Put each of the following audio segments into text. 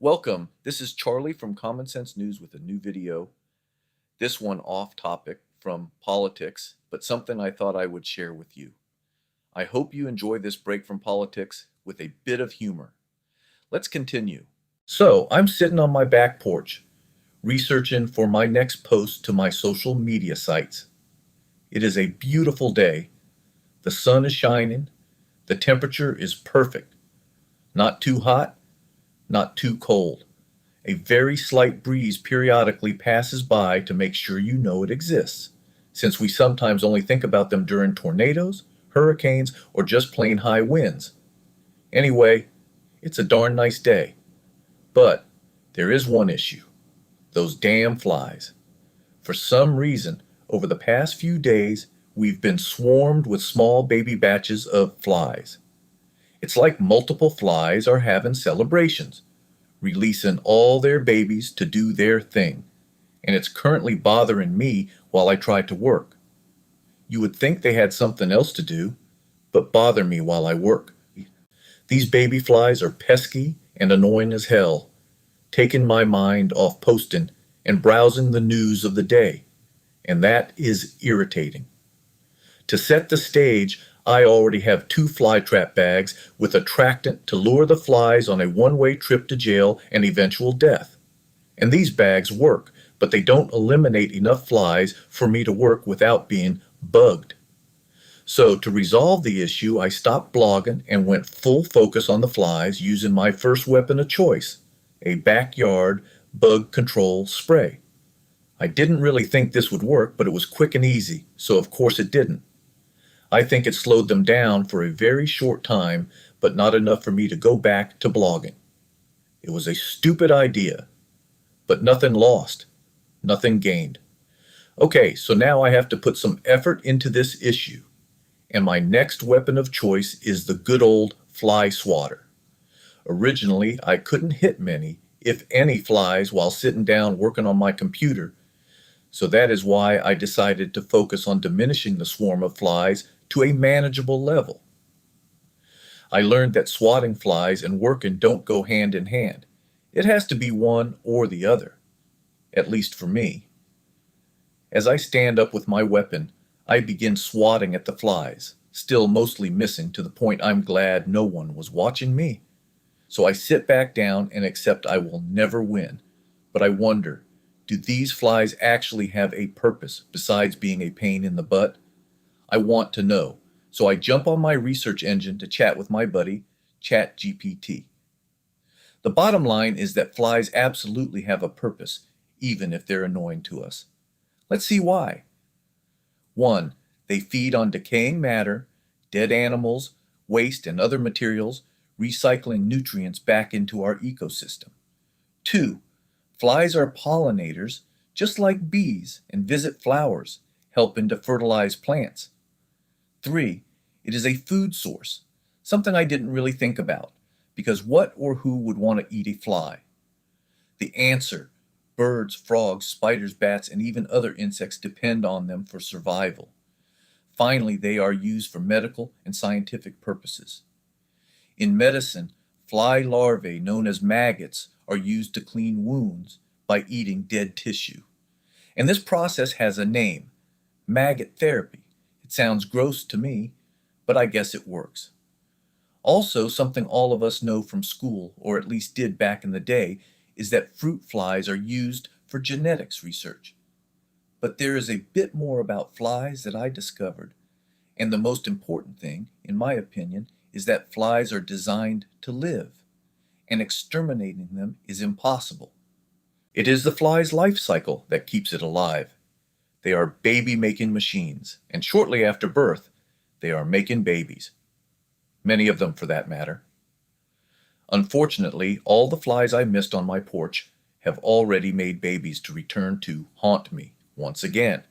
Welcome. This is Charlie from Common Sense News with a new video. This one off topic from politics, but something I thought I would share with you. I hope you enjoy this break from politics with a bit of humor. Let's continue. So, I'm sitting on my back porch, researching for my next post to my social media sites. It is a beautiful day. The sun is shining. The temperature is perfect. Not too hot, not too cold. A very slight breeze periodically passes by to make sure you know it exists, since we sometimes only think about them during tornadoes, hurricanes, or just plain high winds. Anyway, it's a darn nice day. But there is one issue: those damn flies. For some reason, over the past few days, we've been swarmed with small baby batches of flies. It's like multiple flies are having celebrations, releasing all their babies to do their thing, and it's currently bothering me while I try to work. You would think they had something else to do, but bother me while I work. These baby flies are pesky and annoying as hell, taking my mind off posting and browsing the news of the day, and that is irritating. To set the stage, I already have two fly trap bags with attractant to lure the flies on a one-way trip to jail and eventual death. And these bags work, but they don't eliminate enough flies for me to work without being bugged. So to resolve the issue, I stopped blogging and went full focus on the flies using my first weapon of choice, a backyard bug control spray. I didn't really think this would work, but it was quick and easy, so of course it didn't. I think it slowed them down for a very short time, but not enough for me to go back to blogging. It was a stupid idea, but nothing lost, nothing gained. Okay, so now I have to put some effort into this issue, and my next weapon of choice is the good old fly swatter. Originally, I couldn't hit many, if any, flies while sitting down working on my computer, so that is why I decided to focus on diminishing the swarm of flies to a manageable level. I learned that swatting flies and working don't go hand in hand. It has to be one or the other, at least for me. As I stand up with my weapon, I begin swatting at the flies, still mostly missing to the point I'm glad no one was watching me. So I sit back down and accept I will never win, but I wonder, do these flies actually have a purpose besides being a pain in the butt? I want to know, so I jump on my research engine to chat with my buddy, ChatGPT. The bottom line is that flies absolutely have a purpose, even if they're annoying to us. Let's see why. 1. They feed on decaying matter, dead animals, waste, and other materials, recycling nutrients back into our ecosystem. 2. Flies are pollinators, just like bees, and visit flowers, helping to fertilize plants. 3. It is a food source, something I didn't really think about, because what or who would want to eat a fly? The answer: birds, frogs, spiders, bats, and even other insects depend on them for survival. Finally, they are used for medical and scientific purposes. In medicine, fly larvae, known as maggots, are used to clean wounds by eating dead tissue. And this process has a name: maggot therapy. It sounds gross to me, but I guess it works. Also, something all of us know from school, or at least did back in the day, is that fruit flies are used for genetics research. But there is a bit more about flies that I discovered, and the most important thing, in my opinion, is that flies are designed to live, and exterminating them is impossible. It is the fly's life cycle that keeps it alive. They are baby-making machines, and shortly after birth, they are making babies. Many of them, for that matter. Unfortunately, all the flies I missed on my porch have already made babies to return to haunt me once again.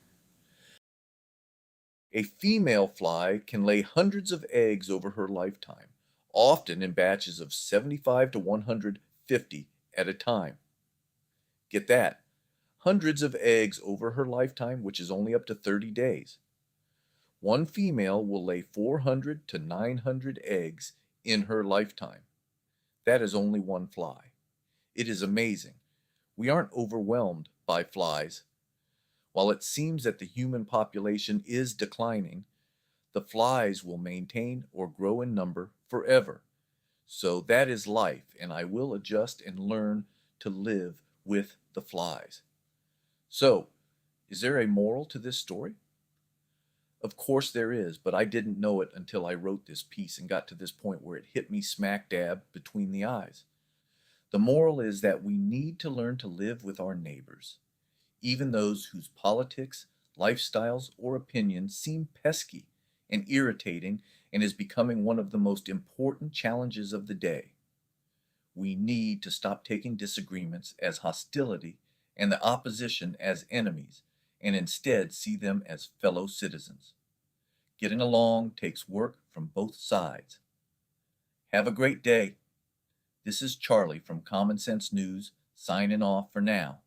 A female fly can lay hundreds of eggs over her lifetime, often in batches of 75 to 150 at a time. Get that, hundreds of eggs over her lifetime, which is only up to 30 days. One female will lay 400 to 900 eggs in her lifetime. That is only one fly. It is amazing. We aren't overwhelmed by flies. While it seems that the human population is declining, the flies will maintain or grow in number forever. So that is life, and I will adjust and learn to live with the flies. So, is there a moral to this story? Of course there is, but I didn't know it until I wrote this piece and got to this point where it hit me smack dab between the eyes. The moral is that we need to learn to live with our neighbors, even those whose politics, lifestyles, or opinions seem pesky and irritating and is becoming one of the most important challenges of the day. We need to stop taking disagreements as hostility and the opposition as enemies, and instead see them as fellow citizens. Getting along takes work from both sides. Have a great day. This is Charlie from Common Sense News signing off for now.